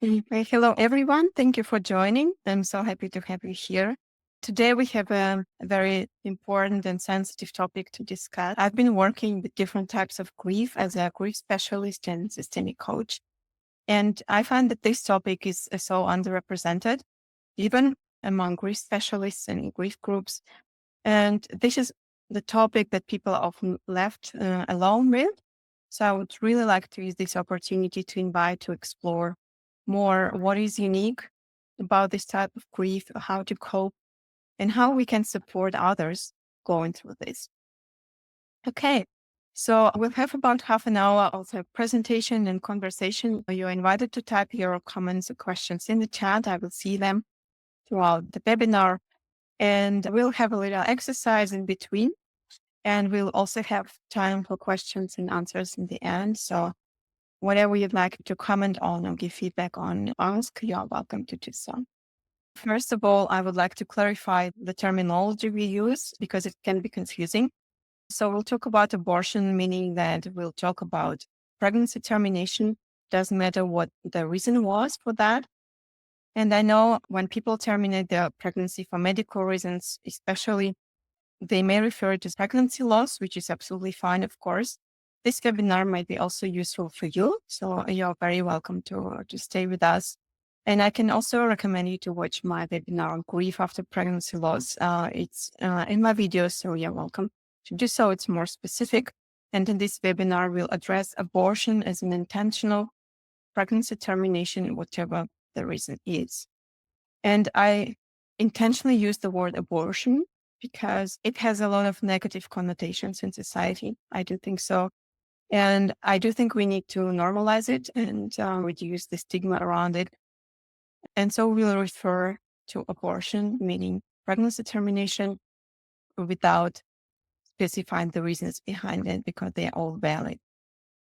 Hello, everyone. Thank you for joining. I'm so happy to have you here. Today, we have a very important and sensitive topic to discuss. I've been working with different types of grief as a grief specialist and systemic coach. And I find that this topic is so underrepresented, even among grief specialists and grief groups. And this is the topic that people are often left alone with. So I would really like to use this opportunity to invite to explore more what is unique about this type of grief, how to cope, and how we can support others going through this. Okay, so we'll have about half an hour of a presentation and conversation. You're invited to type your comments or questions in the chat. I will see them throughout the webinar. And we'll have a little exercise in between. And we'll also have time for questions and answers in the end. So whatever you'd like to comment on or give feedback on, ask, you're welcome to do so. First of all, I would like to clarify the terminology we use because it can be confusing. So we'll talk about abortion, meaning that we'll talk about pregnancy termination. Doesn't matter what the reason was for that. And I know when people terminate their pregnancy for medical reasons, especially, they may refer to pregnancy loss, which is absolutely fine, of course. This webinar might be also useful for you. So you're very welcome to stay with us. And I can also recommend you to watch my webinar on grief after pregnancy loss. It's in my videos, so you're welcome to do so. It's more specific. And in this webinar, we'll address abortion as an intentional pregnancy termination, whatever the reason is. And I intentionally use the word abortion because it has a lot of negative connotations in society. I do think so. And I do think we need to normalize it and reduce the stigma around it. And so we'll refer to abortion, meaning pregnancy termination, without specifying the reasons behind it because they are all valid.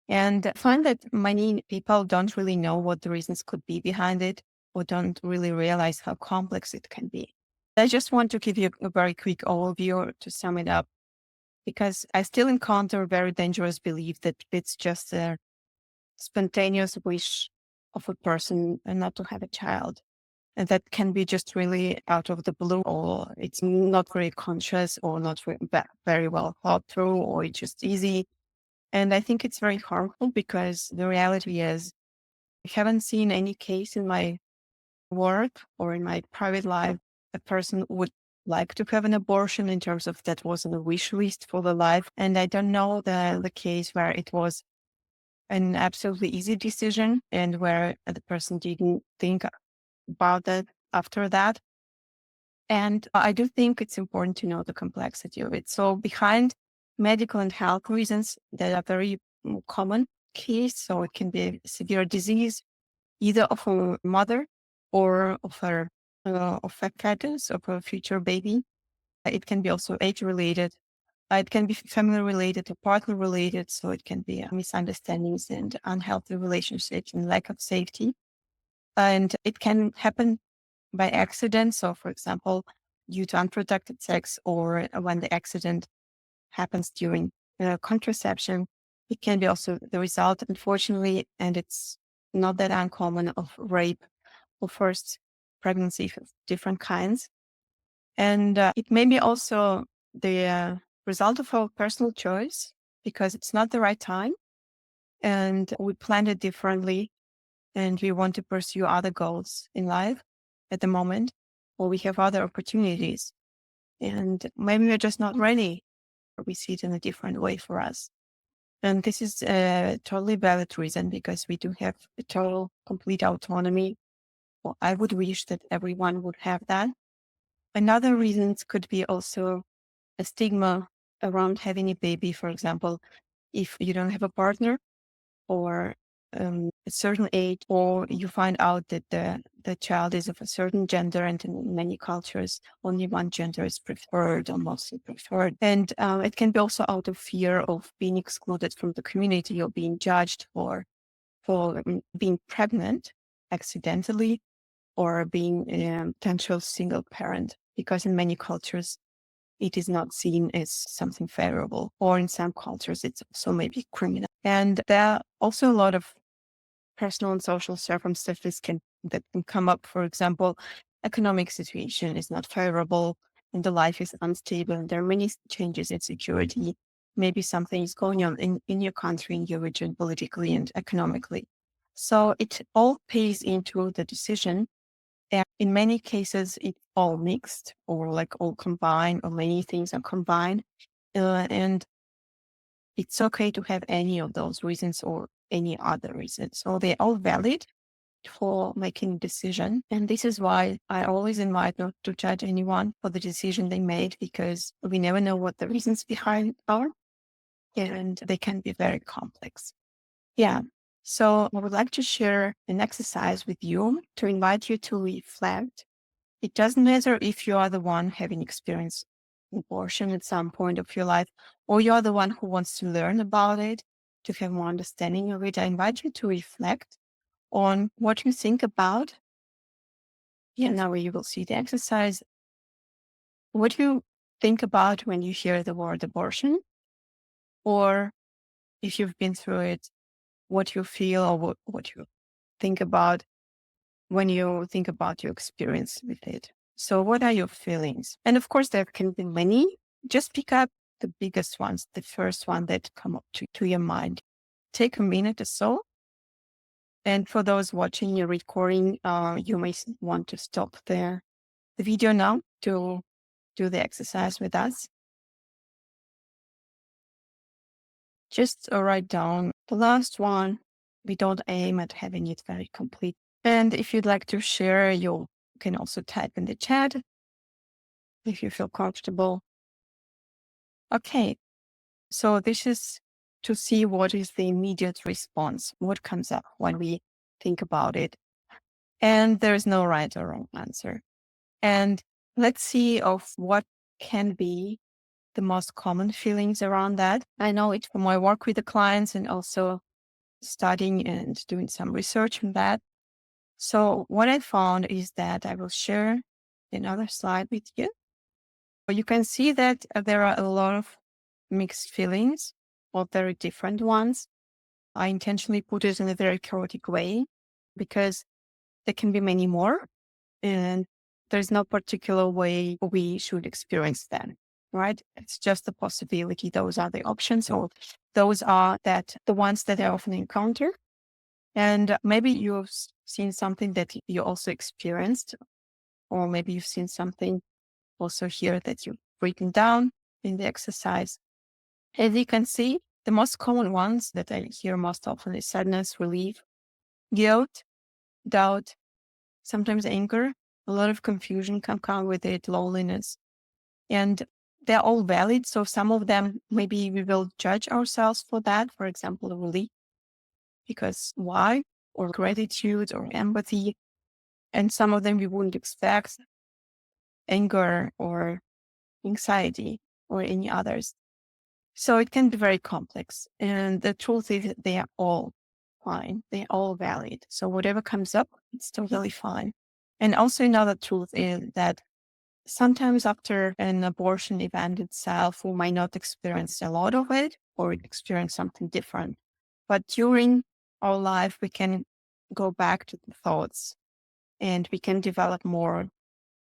And I find that many people don't really know what the reasons could be behind it or don't really realize how complex it can be. I just want to give you a very quick overview to sum it up, because I still encounter a very dangerous belief that it's just a spontaneous wish of a person and not to have a child. And that can be just really out of the blue, or it's not very conscious or not very well thought through, or it's just easy. And I think it's very harmful because the reality is I haven't seen any case in my work or in my private life a person would like to have an abortion in terms of that was on a wish list for the life. And I don't know the case where it was an absolutely easy decision and where the person didn't think about that after that. And I do think it's important to know the complexity of it. So behind medical and health reasons that are very common case, so it can be severe disease, either of a mother or of a fetus, of a future baby. It can be also age related. It can be family related or partner related. So it can be misunderstandings and unhealthy relationships and lack of safety. And it can happen by accident. So, for example, due to unprotected sex or when the accident happens during contraception, it can be also the result, unfortunately, and it's not that uncommon, of rape or forced pregnancy of different kinds. And it may be also the result of our personal choice because it's not the right time and we planned it differently and we want to pursue other goals in life at the moment, or we have other opportunities. And maybe we're just not ready, or we see it in a different way for us. And this is a totally valid reason because we do have a total, complete autonomy. Well, I would wish that everyone would have that. Another reasons could be also a stigma around having a baby, for example, if you don't have a partner or a certain age, or you find out that the child is of a certain gender, and in many cultures, only one gender is preferred or mostly preferred. And it can be also out of fear of being excluded from the community or being judged for being pregnant accidentally or being a potential single parent, because in many cultures, it is not seen as something favorable, or in some cultures, it's also maybe criminal. And there are also a lot of personal and social circumstances that can come up. For example, economic situation is not favorable and the life is unstable and there are many changes in security. Maybe something is going on in your country, in your region, politically and economically. So it all pays into the decision. And in many cases, it's all mixed or like all combined, or many things are combined. And it's okay to have any of those reasons or any other reasons. So they're all valid for making a decision. And this is why I always invite not to judge anyone for the decision they made, because we never know what the reasons behind it are. And they can be very complex. Yeah. So I would like to share an exercise with you to invite you to reflect. It doesn't matter if you are the one having experienced abortion at some point of your life, or you're the one who wants to learn about it, to have more understanding of it. I invite you to reflect on what you think about. Yeah, now you will see the exercise. What you think about when you hear the word abortion, or if you've been through it, what you feel or what you think about when you think about your experience with it. So what are your feelings? And of course, there can be many. Just pick up the biggest ones, the first one that come up to your mind. Take a minute or so. And for those watching your recording, you may want to stop the video now to do the exercise with us. Just write down the last one. We don't aim at having it very complete. And if you'd like to share, you can also type in the chat if you feel comfortable. Okay, so this is to see what is the immediate response, what comes up when we think about it. And there is no right or wrong answer. And let's see of what can be the most common feelings around that. I know it from my work with the clients and also studying and doing some research on that. So what I found is that I will share another slide with you. You can see that there are a lot of mixed feelings, or very different ones. I intentionally put it in a very chaotic way because there can be many more, and there's no particular way we should experience them, right? It's just a possibility. Those are the options, or those are the ones that I often encounter. And maybe you've seen something that you also experienced, or maybe you've seen something also here that you've written down in the exercise. As you can see, the most common ones that I hear most often is sadness, relief, guilt, doubt, sometimes anger. A lot of confusion can come with it, loneliness. And they're all valid. So some of them, maybe we will judge ourselves for that. For example, relief, because why? Or gratitude or empathy. And some of them we wouldn't expect, anger or anxiety or any others. So it can be very complex. And the truth is that they are all fine. They're all valid. So whatever comes up, it's totally fine. And also another truth is that sometimes after an abortion event itself, we might not experience a lot of it or experience something different. But during our life, we can go back to the thoughts and we can develop more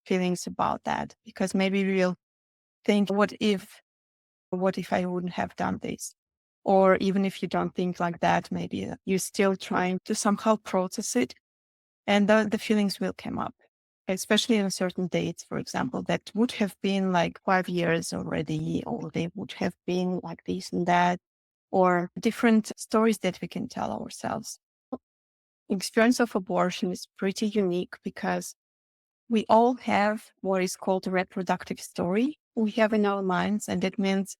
feelings about that, because maybe we'll think, what if I wouldn't have done this? Or even if you don't think like that, maybe you're still trying to somehow process it, and the feelings will come up, especially on certain dates, for example, that would have been like 5 years already, or they would have been like this and that, or different stories that we can tell ourselves. Experience of abortion is pretty unique because we all have what is called a reproductive story we have in our minds. And that means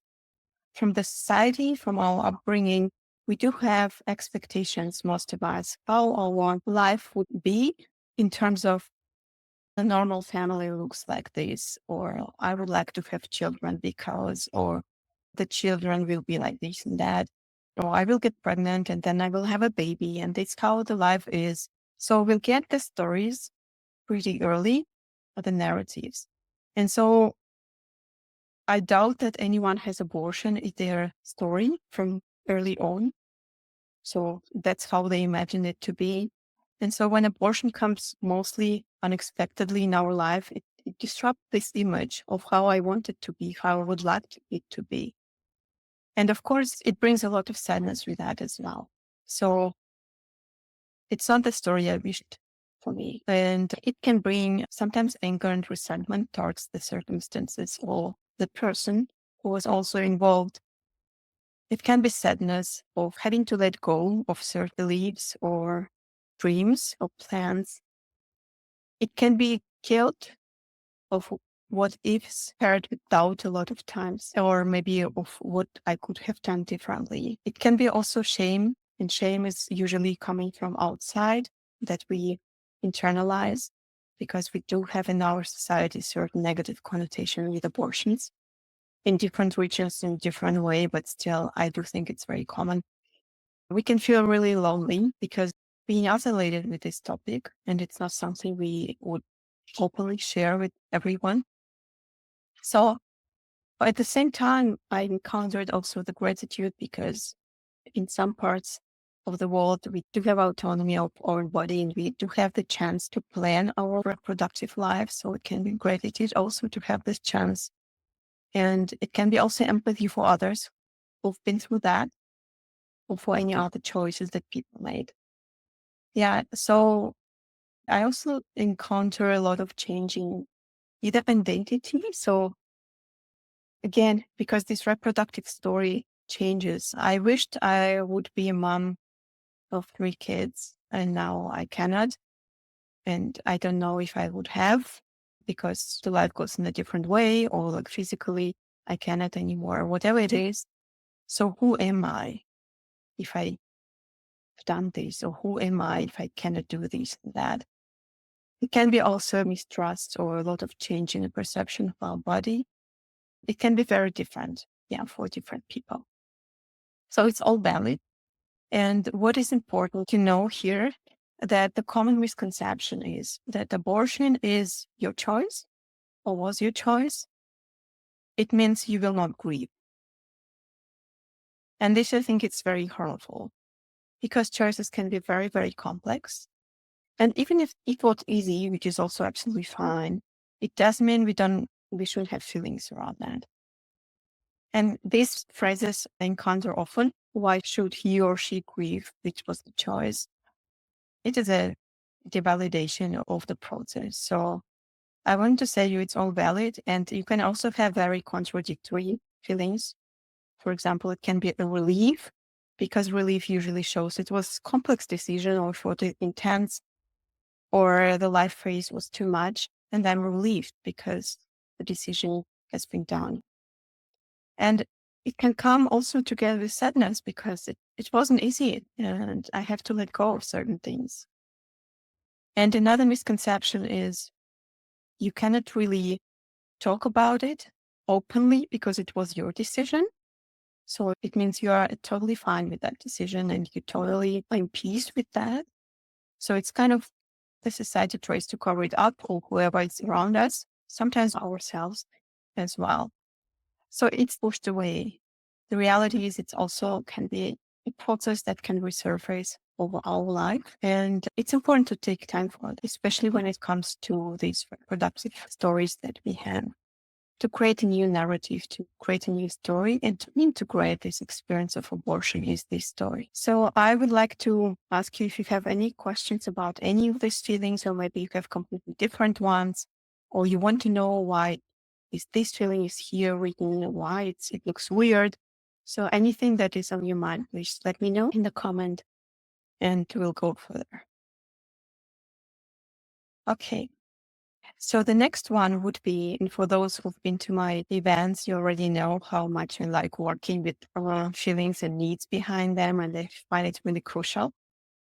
from the society, from our upbringing, we do have expectations, most of us, how our life would be in terms of a normal family looks like this, or I would like to have children because, or the children will be like this and that, or I will get pregnant and then I will have a baby and that's how the life is. So we'll get the stories pretty early, the narratives. And so I doubt that anyone has abortion in their story from early on. So that's how they imagine it to be. And so when abortion comes mostly unexpectedly in our life, it disrupts this image of how I want it to be, how I would like it to be. And of course, it brings a lot of sadness with that as well. So it's not the story I wished for me. And it can bring sometimes anger and resentment towards the circumstances or the person who was also involved. It can be sadness of having to let go of certain beliefs or dreams or plans. It can be guilt of what ifs paired with doubt a lot of times, or maybe of what I could have done differently. It can be also shame, and shame is usually coming from outside that we internalize because we do have in our society certain negative connotation with abortions in different regions in different way, but still I do think it's very common. We can feel really lonely because being isolated with this topic, and it's not something we would openly share with everyone. So but at the same time, I encountered also the gratitude because in some parts of the world, we do have autonomy of our body and we do have the chance to plan our reproductive life. So it can be gratitude also to have this chance. And it can be also empathy for others who've been through that or for any other choices that people made. Yeah. So I also encounter a lot of changing either identity. So again, because this reproductive story changes. I wished I would be a mom of 3 kids, and now I cannot. And I don't know if I would have because the life goes in a different way, or like physically, I cannot anymore, whatever it is. So who am I if I've done this? Or who am I if I cannot do this and that? It can be also mistrust or a lot of change in the perception of our body. It can be very different, yeah, for different people. So it's all valid. And what is important to know here that the common misconception is that abortion is your choice or was your choice. It means you will not grieve. And this, I think, it's very harmful because choices can be very, very complex. And even if it was easy, which is also absolutely fine, it does mean we shouldn't have feelings around that. And these phrases I encounter often. Why should he or she grieve? Which was the choice. It is a devalidation of the process. So I want to say you it's all valid, and you can also have very contradictory feelings. For example, it can be a relief because relief usually shows it was complex decision or for the intense or the life phase was too much. And I'm relieved because the decision has been done. And it can come also together with sadness because it wasn't easy and I have to let go of certain things. And another misconception is you cannot really talk about it openly because it was your decision. So it means you are totally fine with that decision and you totally are in peace with that. So it's kind of the society tries to cover it up or whoever is around us, sometimes ourselves as well. So it's pushed away. The reality is it's also can be a process that can resurface over our life. And it's important to take time for it, especially when it comes to these reproductive stories that we have, to create a new narrative, to create a new story, and to integrate this experience of abortion is this story. So I would like to ask you if you have any questions about any of these feelings, or maybe you have completely different ones, or you want to know why is this feeling is here written, why it looks weird. So anything that is on your mind, please let me know in the comment and we'll go further. Okay. So the next one would be, and for those who've been to my events, you already know how much I like working with feelings and needs behind them, and I find it really crucial.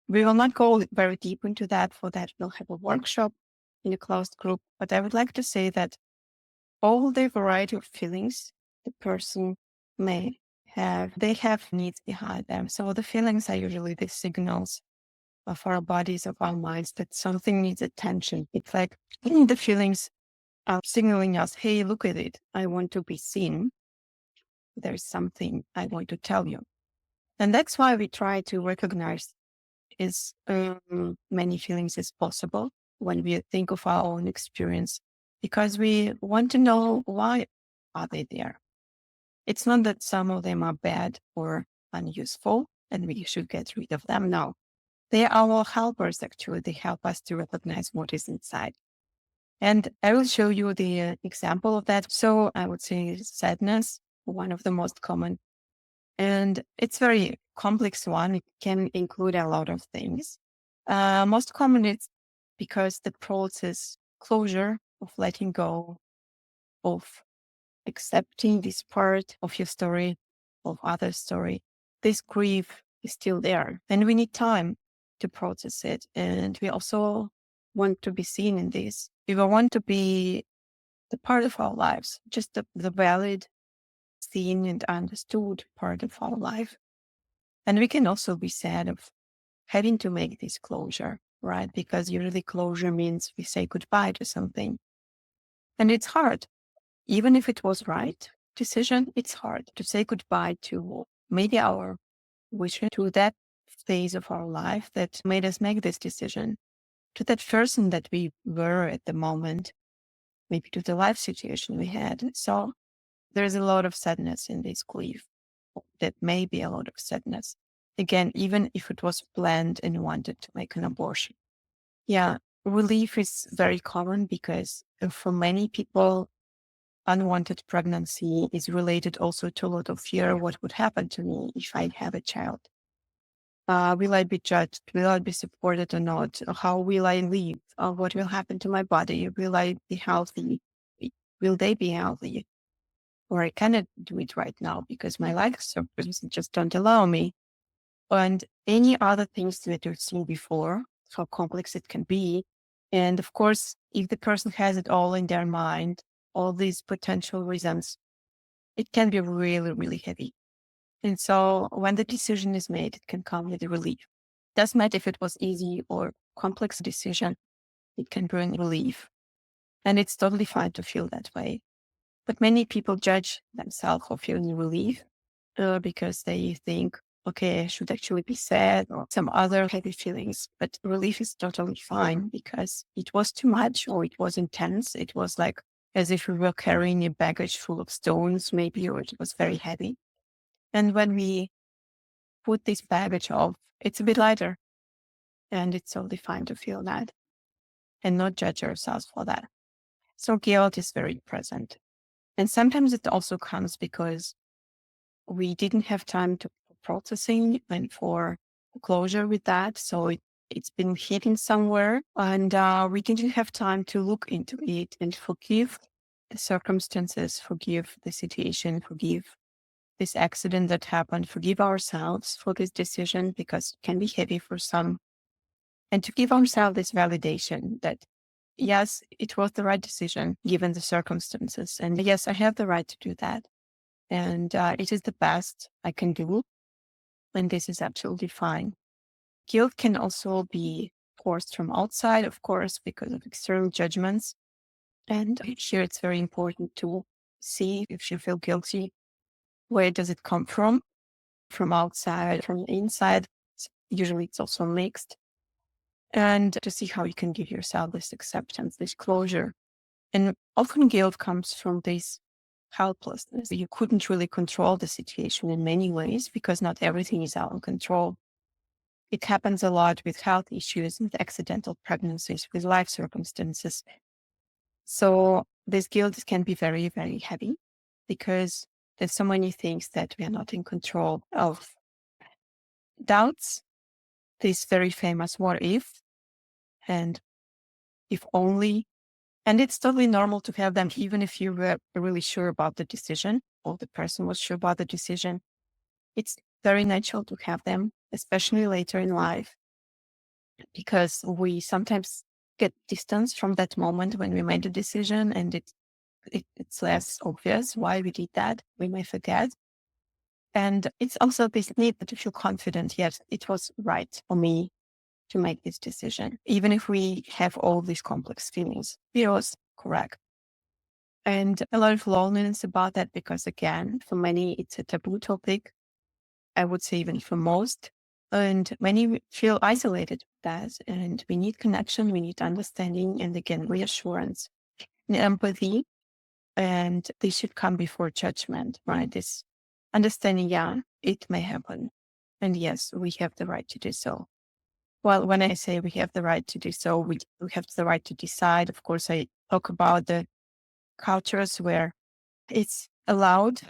We will not go very deep into that. For that, we'll have a workshop in a closed group. But I would like to say that all the variety of feelings the person may have, they have needs behind them. So the feelings are usually the signals of our bodies, of our minds, that something needs attention. It's like the feelings are signaling us, hey, look at it. I want to be seen. There's something I want to tell you. And that's why we try to recognize as many feelings as possible when we think of our own experience, because we want to know why are they there. It's not that some of them are bad or unuseful and we should get rid of them. No, they are our helpers, actually. They help us to recognize what is inside. And I will show you the example of that. So I would say sadness, one of the most common. And it's very complex one. It can include a lot of things. Most common is because the process closure of letting go, of accepting this part of your story, of other story, this grief is still there. And we need time to process it. And we also want to be seen in this. We will want to be the part of our lives, just the valid, seen and understood part of our life. And we can also be sad of having to make this closure, right? Because usually closure means we say goodbye to something. And it's hard. Even if it was right decision, it's hard to say goodbye to maybe our wish, to that phase of our life that made us make this decision, to that person that we were at the moment, maybe to the life situation we had. So there's a lot of sadness in this grief. That may be a lot of sadness. Again, even if it was planned and wanted to make an abortion. Yeah, relief is very common because for many people, unwanted pregnancy is related also to a lot of fear. What would happen to me if I have a child? Will I be judged? Will I be supported or not? How will I live? What will happen to my body? Will I be healthy? Will they be healthy? Or I cannot do it right now because my life circumstances just don't allow me. And any other things that you've seen before, how complex it can be. And of course, if the person has it all in their mind, all these potential reasons, it can be really, really heavy. And so when the decision is made, it can come with relief. Doesn't matter if it was easy or complex decision, it can bring relief. And it's totally fine to feel that way. But many people judge themselves for feeling relief because they think, okay, I should actually be sad or some other heavy feelings. But relief is totally fine because it was too much or it was intense. It was like as if we were carrying a baggage full of stones, maybe, or it was very heavy. And when we put this baggage off, it's a bit lighter. And it's totally fine to feel that and not judge ourselves for that. So guilt is very present. And sometimes it also comes because we didn't have time to processing and for closure with that. So it's been hidden somewhere and we didn't have time to look into it and forgive the circumstances, forgive the situation, forgive this accident that happened, forgive ourselves for this decision because it can be heavy for some. And to give ourselves this validation that, yes, it was the right decision given the circumstances. And yes, I have the right to do that. And it is the best I can do. And this is absolutely fine. Guilt can also be forced from outside, of course, because of external judgments. And here it's very important to see if you feel guilty, where does it come from outside, from inside. Usually it's also mixed. And to see how you can give yourself this acceptance, this closure. And often guilt comes from this helplessness. You couldn't really control the situation in many ways because not everything is out of control. It happens a lot with health issues, with accidental pregnancies, with life circumstances. So this guilt can be very, very heavy because there's so many things that we are not in control of. Doubts, this very famous what if and if only. And it's totally normal to have them, even if you were really sure about the decision or the person was sure about the decision. It's very natural to have them, especially later in life, because we sometimes get distance from that moment when we made the decision and it's less obvious why we did that. We may forget. And it's also this need to feel confident, yes, it was right for me to make this decision, even if we have all these complex feelings. It was correct. And a lot of loneliness about that because, again, for many, it's a taboo topic. I would say even for most. And many feel isolated with that. And we need connection, we need understanding, and again, reassurance and empathy. And they should come before judgment, right? This understanding, yeah, it may happen. And yes, we have the right to do so. Well, when I say we have the right to do so, we have the right to decide. Of course, I talk about the cultures where it's allowed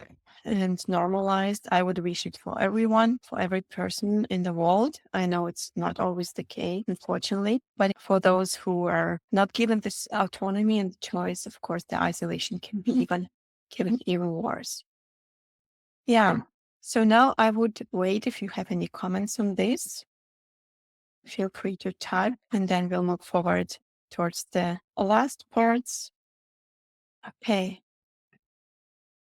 and normalized. I would wish it for everyone, for every person in the world. I know it's not always the case, unfortunately, but for those who are not given this autonomy and choice, of course, the isolation can be even worse. Yeah. So now I would wait if you have any comments on this. Feel free to type and then we'll move forward towards the last parts. Okay.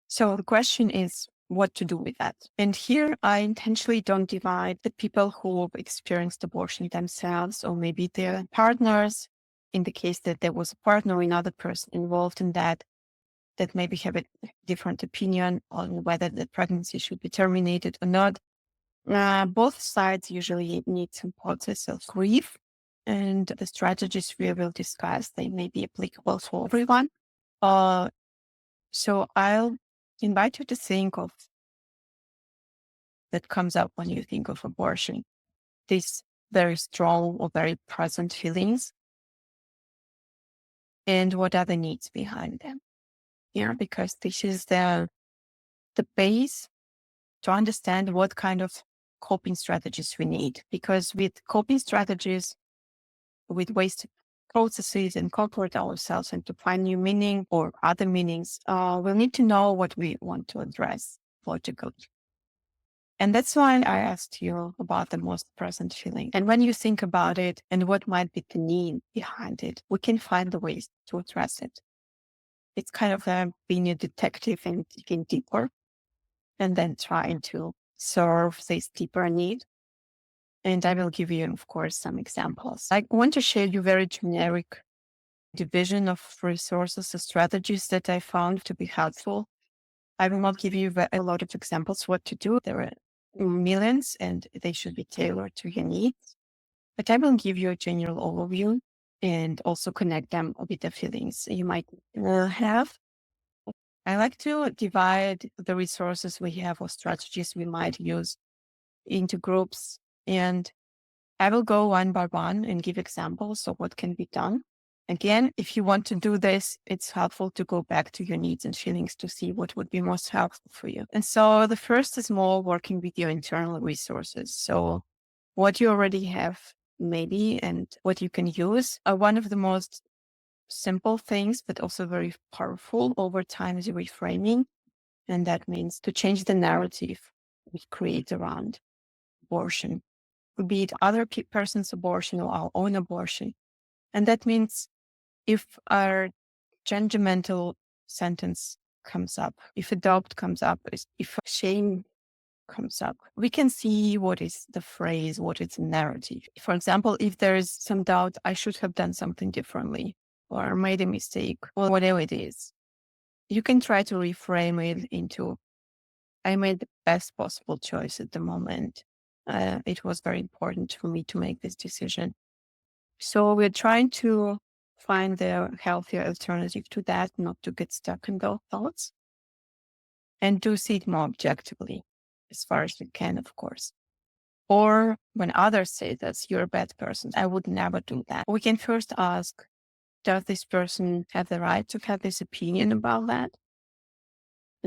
So the question is what to do with that. And here I intentionally don't divide the people who experienced abortion themselves or maybe their partners, in the case that there was a partner or another person involved in that maybe have a different opinion on whether the pregnancy should be terminated or not. Both sides usually need some process of grief, and the strategies we will discuss, they may be applicable for everyone. So I'll invite you to think of that comes up when you think of abortion, these very strong or very present feelings, and what are the needs behind them. Yeah, because this is the base to understand what kind of coping strategies we need. Because with coping strategies, with ways to processes and comfort ourselves and to find new meaning or other meanings, we'll need to know what we want to address logically. And that's why I asked you about the most present feeling. And when you think about it and what might be the need behind it, we can find the ways to address it. It's kind of being a detective and digging deeper and then trying to serve this deeper need. And I will give you, of course, some examples. I want to share you very generic division of resources and strategies that I found to be helpful. I will not give you a lot of examples what to do. There are millions and they should be tailored to your needs. But I will give you a general overview and also connect them with the feelings you might have. I like to divide the resources we have or strategies we might use into groups. And I will go one by one and give examples of what can be done. Again, if you want to do this, it's helpful to go back to your needs and feelings to see what would be most helpful for you. And so the first is more working with your internal resources. So what you already have maybe and what you can use. One of the most simple things, but also very powerful over time is reframing. And that means to change the narrative we create around abortion, be it other person's abortion or our own abortion. And that means if our judgmental sentence comes up, if adopt comes up, if shame comes up, we can see what is the phrase, what is the narrative. For example, if there is some doubt, I should have done something differently or made a mistake or whatever it is, you can try to reframe it into, I made the best possible choice at the moment. It was very important for me to make this decision. So we're trying to find the healthier alternative to that, not to get stuck in those thoughts and to see it more objectively as far as we can, of course. Or when others say that you're a bad person, I would never do that. We can first ask, does this person have the right to have this opinion about that?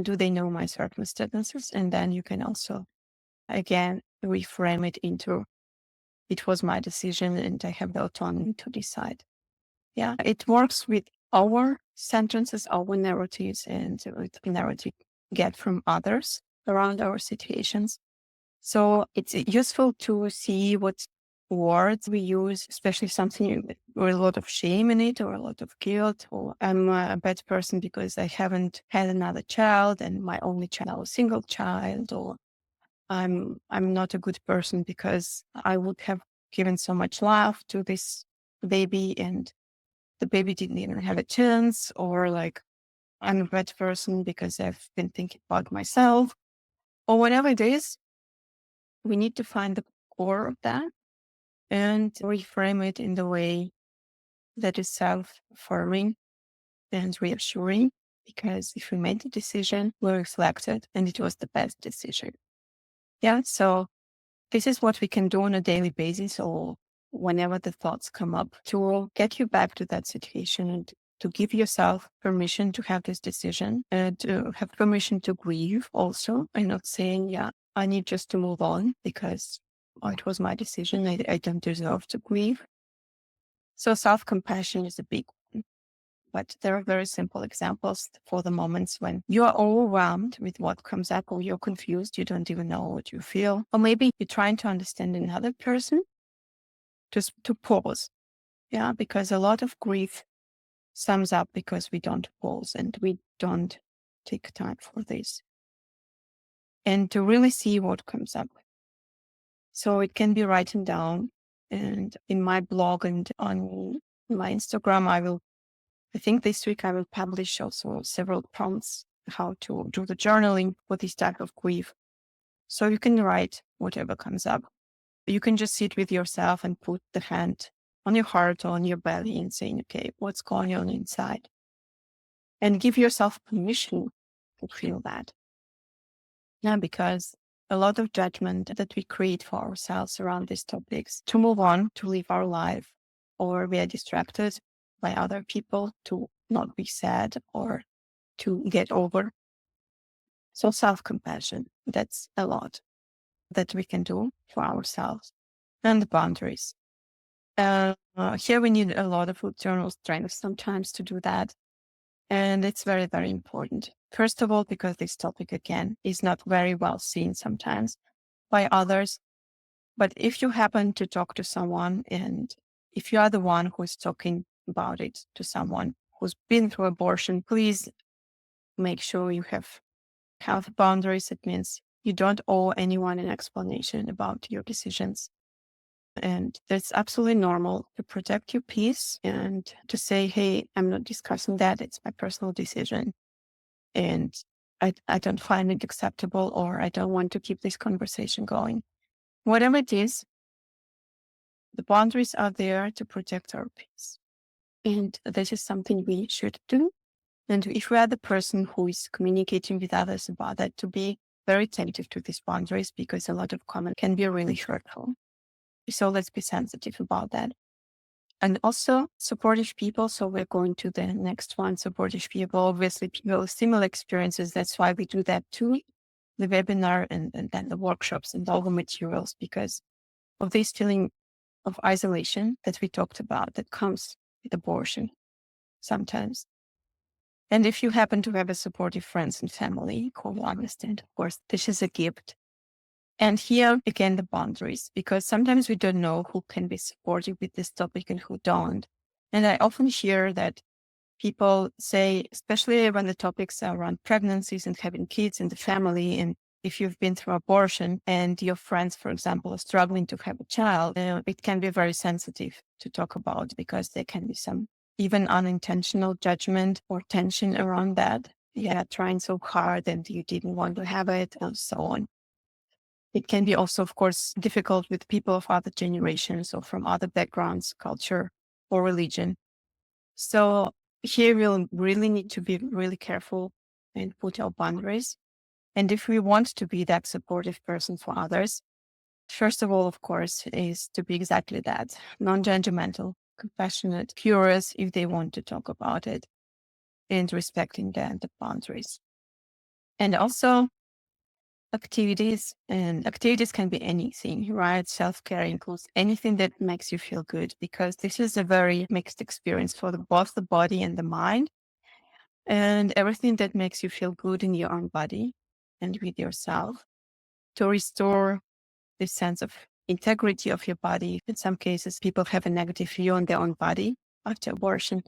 Do they know my circumstances? And then you can also, again, reframe it into, it was my decision and I have the autonomy to decide. Yeah, it works with our sentences, our narratives, and with the narrative get from others around our situations. So it's useful to see what words we use, especially something with a lot of shame in it or a lot of guilt, or I'm a bad person because I haven't had another child and my only child is a single child, or I'm not a good person because I would have given so much love to this baby and the baby didn't even have a chance, or like I'm a bad person because I've been thinking about myself, or whatever it is. we need to find the core of that and reframe it in the way that is self-affirming and reassuring. Because if we made the decision, we reflected and it was the best decision. Yeah. So this is what we can do on a daily basis or whenever the thoughts come up to get you back to that situation and to give yourself permission to have this decision and to have permission to grieve also. And not saying, yeah, I need just to move on because it was my decision. I don't deserve to grieve. So self-compassion is a big one. But there are very simple examples for the moments when you are overwhelmed with what comes up or you're confused, you don't even know what you feel. Or maybe you're trying to understand another person, just to pause. Yeah, because a lot of grief sums up because we don't pause and we don't take time for this. And to really see what comes up. So it can be written down. And in my blog and on my Instagram, I think this week I will publish also several prompts how to do the journaling for this type of grief. So you can write whatever comes up. You can just sit with yourself and put the hand on your heart or on your belly and saying, okay, what's going on inside? And give yourself permission to feel that. Yeah, because a lot of judgment that we create for ourselves around these topics to move on, to live our life, or we are distracted by other people to not be sad or to get over. So self-compassion, that's a lot that we can do for ourselves. And the boundaries. Here we need a lot of internal strength sometimes to do that. And it's very, very important. First of all, because this topic, again, is not very well seen sometimes by others. But if you happen to talk to someone and if you are the one who is talking about it to someone who's been through abortion, please make sure you have health boundaries. It means you don't owe anyone an explanation about your decisions. And that's absolutely normal to protect your peace and to say, hey, I'm not discussing that. It's my personal decision. And I don't find it acceptable or I don't want to keep this conversation going. Whatever it is, the boundaries are there to protect our peace. And this is something we should do. And if we are the person who is communicating with others about that, to be very attentive to these boundaries because a lot of comments can be really hurtful. So let's be sensitive about that. And also supportive people. So we're going to the next one, supportive people, obviously people with similar experiences. That's why we do that too, the webinar and then the workshops and all the materials because of this feeling of isolation that we talked about that comes with abortion sometimes. And if you happen to have a supportive friends and family who will understand, of course, this is a gift. And here again, the boundaries, because sometimes we don't know who can be supportive with this topic and who don't. And I often hear that people say, especially when the topics are around pregnancies and having kids in the family, and if you've been through abortion and your friends, for example, are struggling to have a child, it can be very sensitive to talk about because there can be some even unintentional judgment or tension around that. Yeah, trying so hard and you didn't want to have it and so on. It can be also, of course, difficult with people of other generations or from other backgrounds, culture, or religion. So here we'll really need to be really careful and put our boundaries. And if we want to be that supportive person for others, first of all, of course, is to be exactly that, non-judgmental, compassionate, curious if they want to talk about it, and respecting the boundaries. And also activities, and activities can be anything, right? Self-care includes anything that makes you feel good because this is a very mixed experience for both the body and the mind, and everything that makes you feel good in your own body and with yourself to restore this sense of integrity of your body. In some cases, people have a negative view on their own body after abortion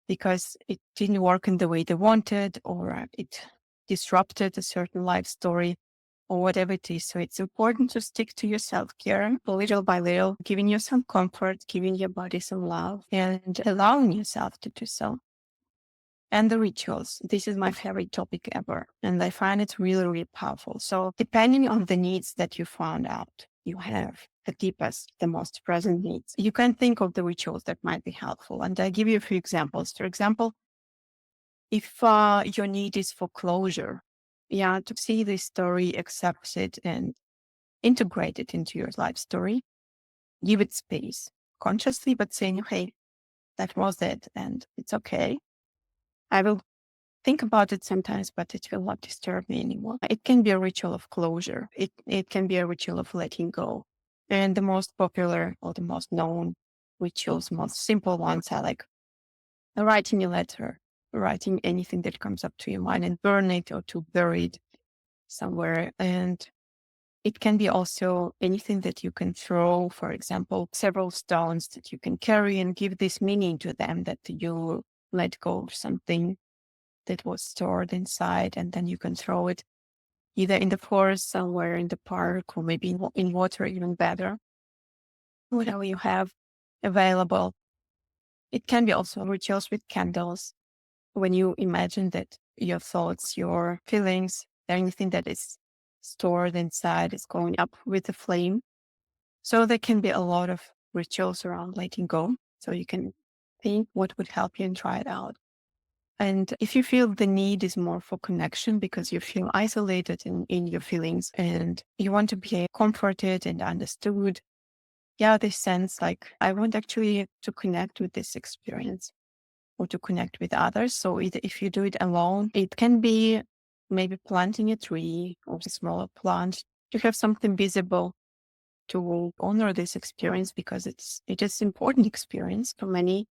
because it didn't work in the way they wanted or it disrupted a certain life story or whatever it is. So it's important to stick to your self-care little by little, giving you some comfort, giving your body some love and allowing yourself to do so. And the rituals. This is my favorite topic ever. And I find it really, really powerful. So depending on the needs that you found out you have, the deepest, the most present needs, you can think of the rituals that might be helpful. And I give you a few examples. For example, if your need is for closure, to see the story, accept it, and integrate it into your life story, give it space consciously, but saying, hey, that was it, and it's okay. I will think about it sometimes, but it will not disturb me anymore. It can be a ritual of closure. It can be a ritual of letting go. And the most popular or the most known rituals, most simple ones are like writing a letter, writing anything that comes up to your mind and burn it or to bury it somewhere. And it can be also anything that you can throw, for example, several stones that you can carry and give this meaning to them that you let go of something that was stored inside, and then you can throw it either in the forest somewhere in the park or maybe in water, even better, whatever you have available. It can be also rituals with candles. When you imagine that your thoughts, your feelings, anything that is stored inside is going up with the flame. So there can be a lot of rituals around letting go. So you can think what would help you and try it out. And if you feel the need is more for connection because you feel isolated in your feelings and you want to be comforted and understood, this sense like I want actually to connect with this experience or to connect with others. So if you do it alone, it can be maybe planting a tree or a smaller plant to have something visible to honor this experience because it is important experience for many.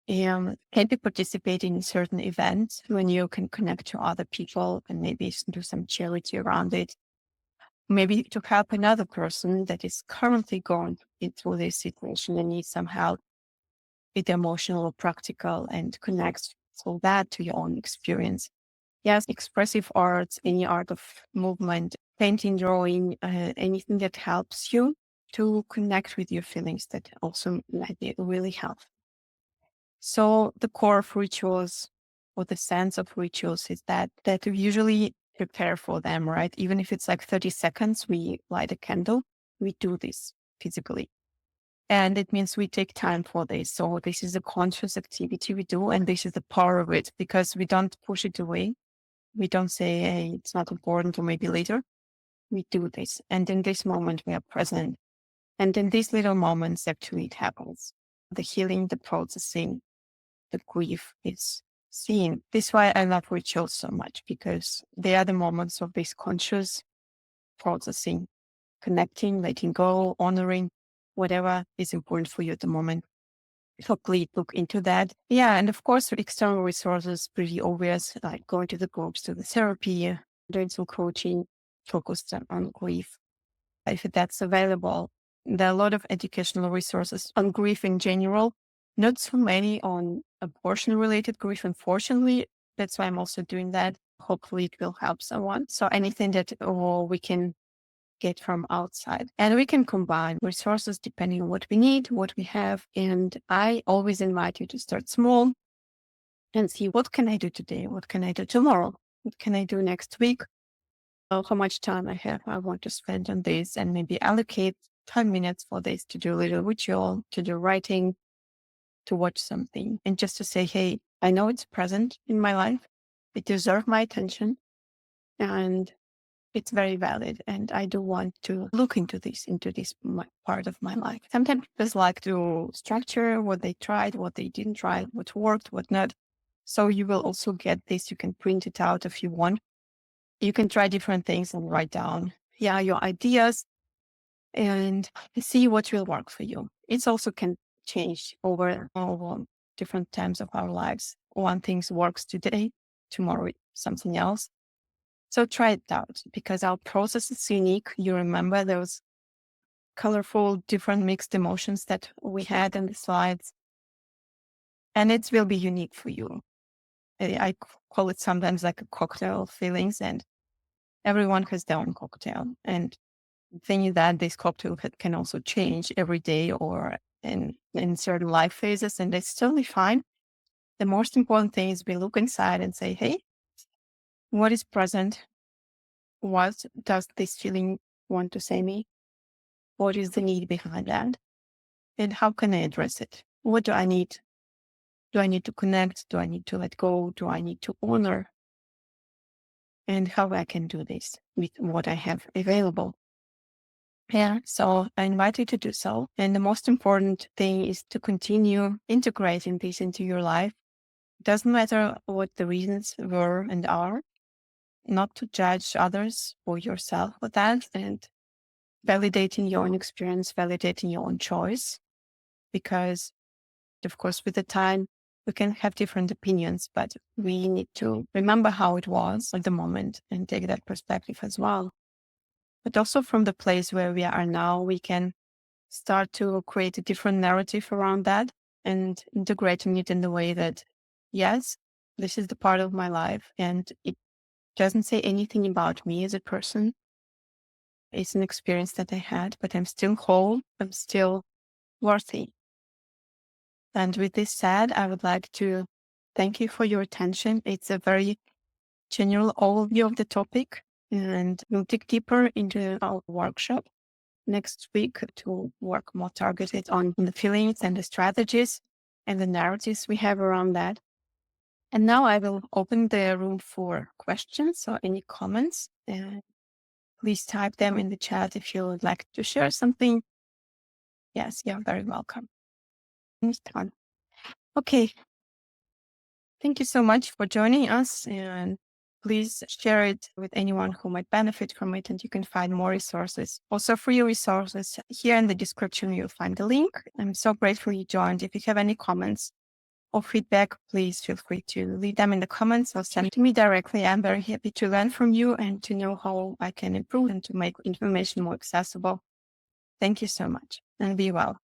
Maybe participating in certain events when you can connect to other people and maybe do some charity around it. Maybe to help another person that is currently going through this situation and needs some help with emotional or practical and connect so that to your own experience. Yes, expressive arts, any art of movement, painting, drawing, anything that helps you to connect with your feelings that also might be really helpful. So the core of rituals or the sense of rituals is that we usually prepare for them, right? Even if it's like 30 seconds, we light a candle, we do this physically. And it means we take time for this. So this is a conscious activity we do. And this is the power of it because we don't push it away. We don't say, hey, it's not important or maybe later. We do this. And in this moment, we are present. And in these little moments, actually, it happens. The healing, the processing, the grief is seen. This is why I love rituals so much because they are the moments of this conscious processing, connecting, letting go, honoring whatever is important for you at the moment. So please look into that. Yeah. And of course, external resources, pretty obvious, like going to the groups, to the therapy, doing some coaching focused on grief. If that's available, there are a lot of educational resources on grief in general, not so many on abortion related grief, unfortunately. That's why I'm also doing that. Hopefully it will help someone. So anything that we can get from outside. And we can combine resources depending on what we need, what we have. And I always invite you to start small and see what can I do today? What can I do tomorrow? What can I do next week? How much time I want to spend on this and maybe allocate 10 minutes for this to do a little ritual, to do writing, to watch something. And just to say, hey, I know it's present in my life. It deserves my attention. And it's very valid. And I do want to look into this part of my life. Sometimes people like to structure what they tried, what they didn't try, what worked, what not. So you will also get this. You can print it out if you want. You can try different things and write down, your ideas and see what will work for you. It also can change over different times of our lives. One thing works today, tomorrow something else. So try it out because our process is unique. You remember those colorful, different mixed emotions that we had in the slides, and it will be unique for you. I call it sometimes like a cocktail of feelings, and everyone has their own cocktail. And the thing is that this cocktail can also change every day or in certain life phases, and it's totally fine. The most important thing is we look inside and say, hey, what is present? What does this feeling want to say me? What is the need behind that? And how can I address it? What do I need? Do I need to connect? Do I need to let go? Do I need to honor? And how I can do this with what I have available. Yeah, so I invite you to do so. And the most important thing is to continue integrating this into your life. It doesn't matter what the reasons were and are, not to judge others or yourself for that, and validating your own experience, validating your own choice. Because, of course, with the time, we can have different opinions, but we need to remember how it was at the moment and take that perspective as well. But also from the place where we are now, we can start to create a different narrative around that and integrating it in the way that, yes, this is the part of my life and it doesn't say anything about me as a person. It's an experience that I had, but I'm still whole. I'm still worthy. And with this said, I would like to thank you for your attention. It's a very general overview of the topic, and we'll dig deeper into our workshop next week to work more targeted on the feelings and the strategies and the narratives we have around that. And now I will open the room for questions or any comments. Please type them in the chat if you would like to share something. Yes, you're very welcome. Okay. Thank you so much for joining us, and please share it with anyone who might benefit from it, and you can find more resources. Also, free resources here in the description, you'll find the link. I'm so grateful you joined. If you have any comments or feedback, please feel free to leave them in the comments or send to me directly. I'm very happy to learn from you and to know how I can improve and to make information more accessible. Thank you so much, and be well.